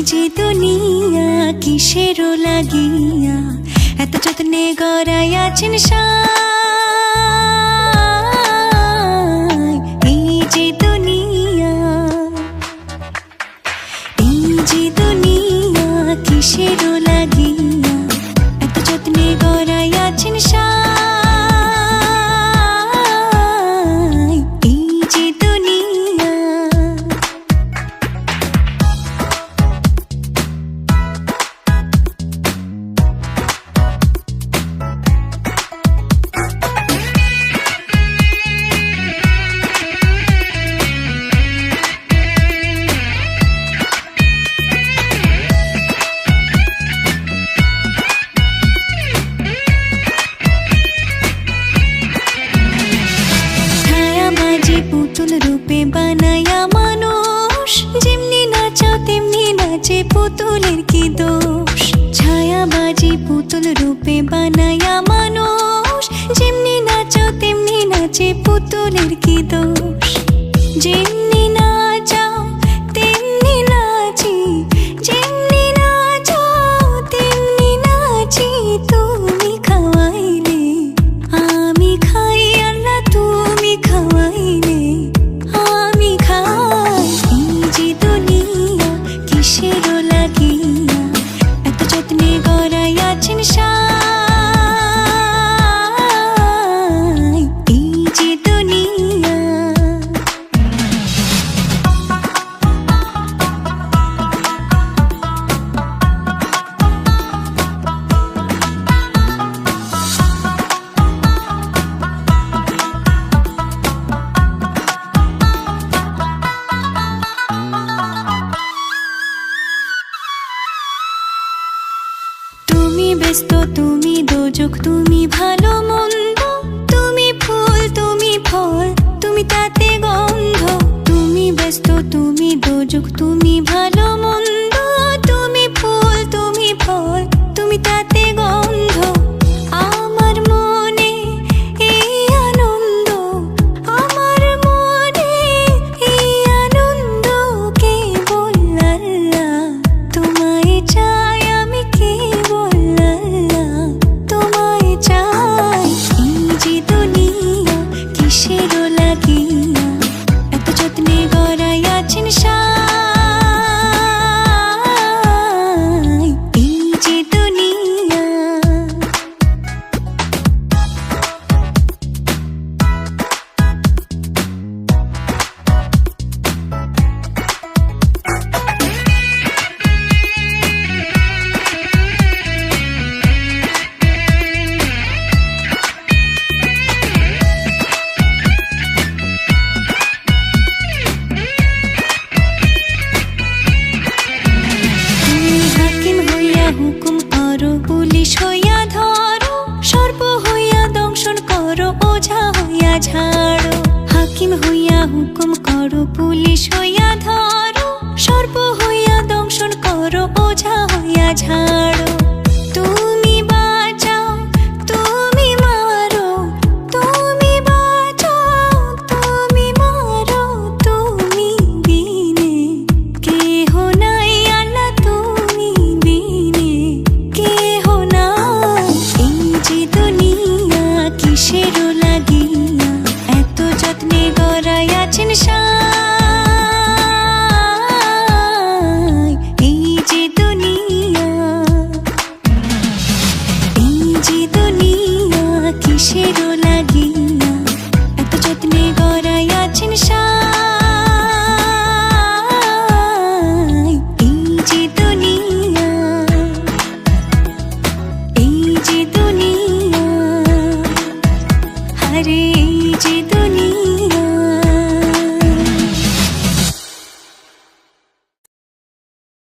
যে দুনিয়া কিসেরও লাগিয়া এত যত্নে গড়াইয়াছেন সাই। এই যে দুনিয়া কিসেরও লাগিয়া এত যত্নে গড়াইয়াছেন সাই। এই যে দুনিয়া পুতুল রূপে বানায়া মানুষ, যেমনি নাচাও তেমনি নাচে, পুতুলের কি দোষ। ছায়াবাজি পুতুল রূপে বানায়া মানুষ, যেমনি নাচাও তেমনি নাচে, পুতুলের কি দোষ। যেমনি নাচাও তেমনি নাচি, যেমনি নাচাও তেমনি নাচি, তুমি খাওয়াইলে আমি খাই, আল্লাহ তুমি খাওয়াইলে আমি খাই। এই যে দুনিয়া কিসেরও লাগিয়া এত যত্নে গড়াইয়াছেন সাই। এই যে দুনিয়া তুমি ব্যস্ত, তুমি দোজক, তুমি ভালো মন্দ, তুমি ফুল, তুমি ফল, তুমি তাতে গন্ধ। তুমি ব্যস্ত, তুমি দোজক, তুমি ভালো মন্দ, তুমি ফুল, তুমি ফল, তুমি তাতে গন্ধ। আমার মনে এই আনন্দ, আমার মনে এই আনন্দ, কেবল আল্লাহ তোমায় চাই, আমি কেবল আল্লাহ তোমায় চাই। এই যে দুনিয়া কিসেরও লাগিয়া এত যত্নে গড়াইয়াছেন সাই। এই যে দুনিয়া হুকুম করো, পুলিশ হইয়া ধরো, সর্প হইয়া দংশন করো, ওঝা হইয়া ঝাড়ো। হাকিম হইয়া হুকুম করো, পুলিশ হইয়া ধরো, সর্প হইয়া দংশন করো, ওঝা হইয়া ঝাড়ো। তুমি বাঁচাও, তুমি মারো, তুমি বাঁচাও, তুমি মারো, তুমি বিনে কেহ নাই, আল্লাহ তুমি বিনে কেহ নাই। এই যে দুনিয়া কিসেরও লাগিয়া এত যত্নে গড়াইয়াছেন সাই। এই যে দুনিয়া কিসেরও লাগিয়া